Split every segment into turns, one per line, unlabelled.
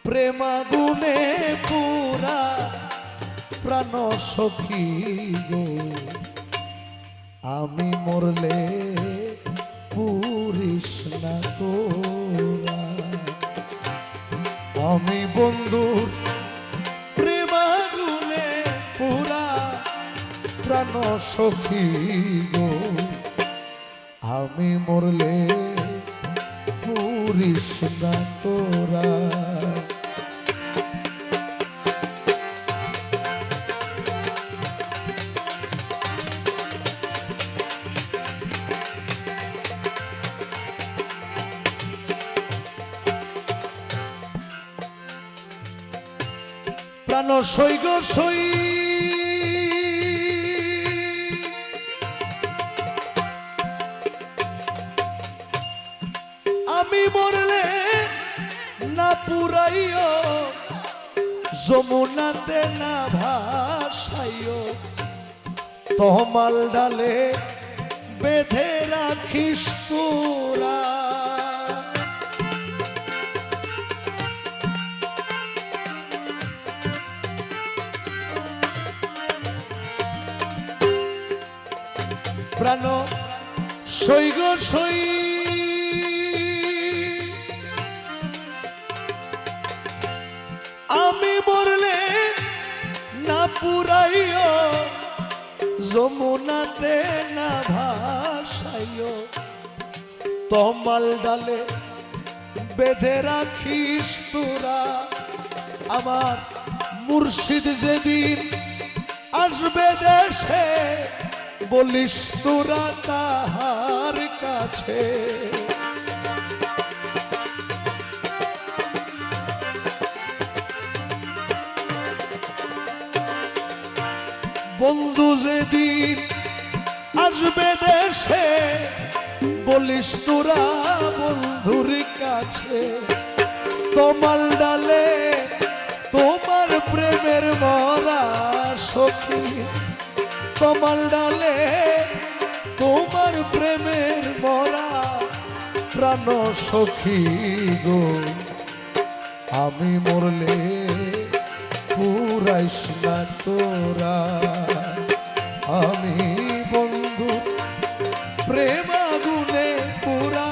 প্রেমাগুনে পুরা প্রাণ সখী গো, আমি মরলে পুরিস না তোরা। আমি বন্ধুর প্রেমাগুনে পুরা প্রাণ সখী গো, আমি মরলে পুরিস না তোরা। প্রাণ সই গো সই, আমি মরলে না পুরাইও, যমুনাতে না ভাসাইও, তহমাল ডালে বেঁধে রাখিস তোরা। প্রাণ সই গো সই, আমি মরলে না পুরাইও, যমুনাতে না ভাসাইও, তমাল ডালে বেঁধে রাখিস তোরা। আমার মুর্শিদ যেদিন আসবে দেশে, বলিস তোরা তাহার কাছে। বন্ধু যেদিন আসবে দেশে, বলিস তোরা বন্ধুর কাছে। তমাল ডালে তোমার প্রেমের মরা সখী, তমাল ডালে তোমার প্রেমের মরা প্রাণ সখী গো, আমি মরলে পুরাইস না তোরা। আমি বন্ধু প্রেমাগুনে পুরা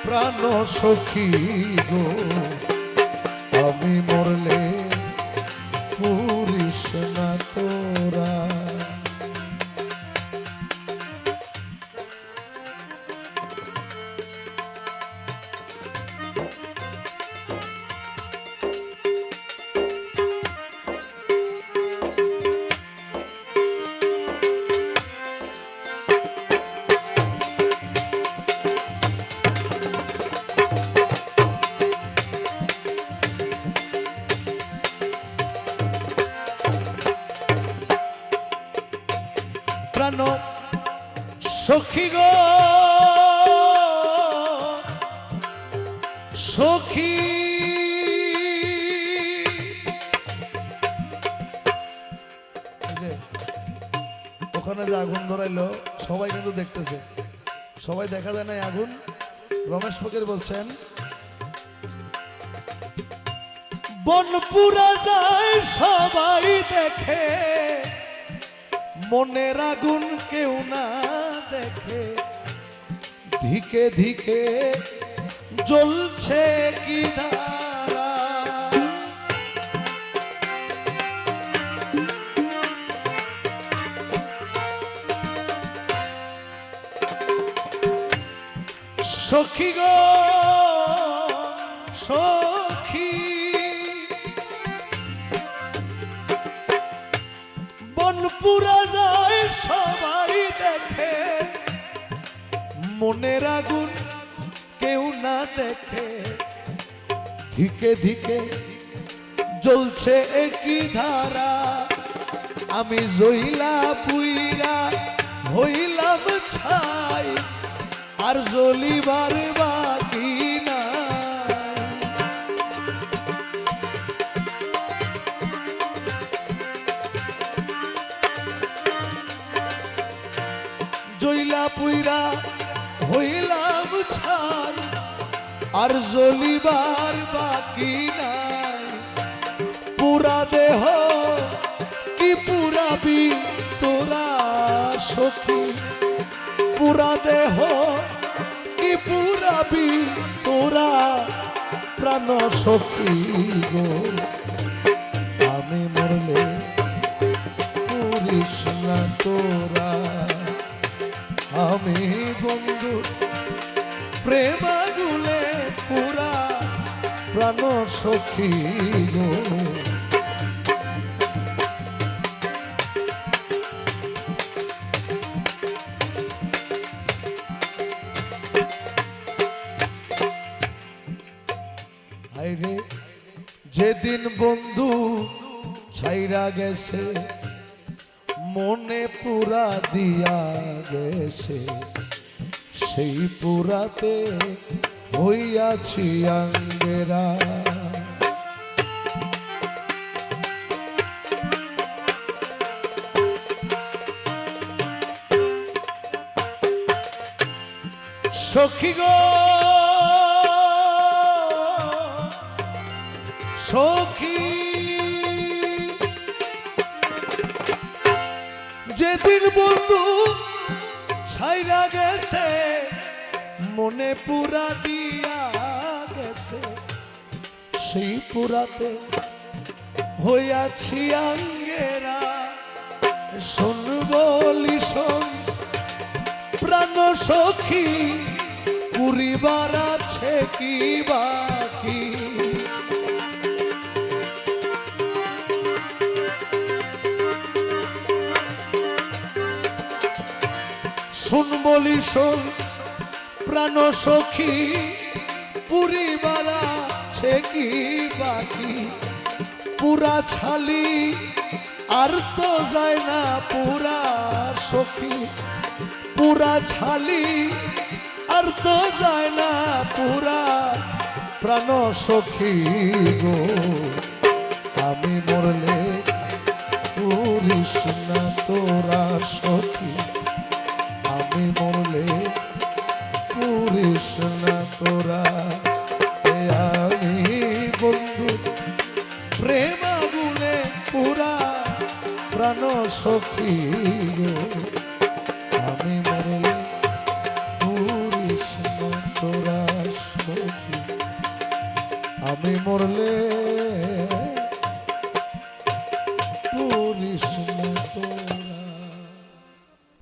প্রাণ সখী গো, আমি মরলে পুরিস না তোরা। প্রাণ সখী গো সখী, ওখানে যে আগুন ধরাইলো সবাই কিন্তু দেখতেছে, সবাই দেখা যায় না আগুন। রমেশ ফকির বলছেন, বন পুরা যায় সবাই দেখে, মনের আগুন কেউ না দেখে, ধিকে ধিকে জ্বলছে কি ধারা। সখী গো সখী, বন পুরা যায় সবাই দেখে, মনের আগুন কেউ না দেখে, ধিকে ধিকে জ্বলছে একই ধারা। আমি জইলা পুইরা হইলাম ছাই, আর জ্বলিবার বাকি না। জইলা পুইরা হইলাম ছাই, আর জ্বলিবার বাকি না। পুরা দেহ কি পুরাবি তোরা সখী, পুরা দেহ কি পুরাবি তোরা প্রাণ সখী গো। আমি মরলে পুরিস না তোরা, আমি বন্ধু প্রেমাগুলে পুরা প্রাণ সখী গো। যেদিন বন্ধু ছাইরা গেছে মনে পুরা দিয়া গেছে, সেই পুরাতে হইয়াছি আঙ্গেরা। সখী গো সখী, যেদিন বন্ধু ছাইরা গেছে মনে পুরা দিয়া গেছে, সেই পুরাতে হইয়াছি আঙ্গেরা। শোন বলি শোন প্রাণ সখী, পুরিবার আছে কি বাকি। শোন বলি শোন প্রাণ সখী, পুরিবার আছে কি বাকি। পুরা ছালি আর তো যায় না পুরা সখী, পুরা ছালি আর তো যায় না পুরা প্রাণ সখী গো। আমি মরলে পুরিস না তোরা সখী, আমি মরলে পুরিস না তোরা। আমি বন্ধু প্রেম আগুনে পুরা প্রাণ সখী গো। আমি মরলে